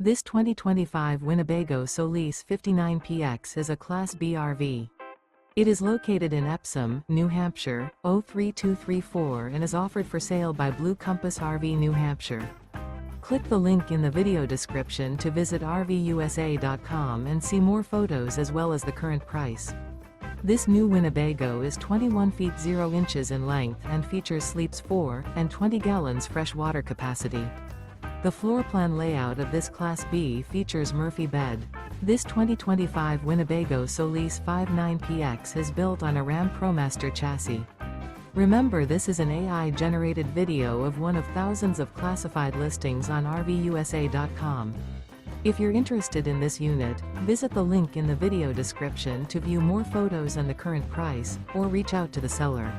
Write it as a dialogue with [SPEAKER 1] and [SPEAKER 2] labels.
[SPEAKER 1] This 2025 Winnebago Solis 59PX is a Class B RV. It is located in Epsom, New Hampshire, 03234 and is offered for sale by Blue Compass RV New Hampshire. Click the link in the video description to visit RVUSA.com and see more photos as well as the current price. This new Winnebago is 21 feet 0 inches in length and features sleeps 4 and 20 gallons fresh water capacity. The floor plan layout of this Class B features Murphy bed. This 2025 Winnebago Solis 59PX is built on a Ram ProMaster chassis. Remember, this is an AI-generated video of one of thousands of classified listings on RVUSA.com. If you're interested in this unit, visit the link in the video description to view more photos and the current price, or reach out to the seller.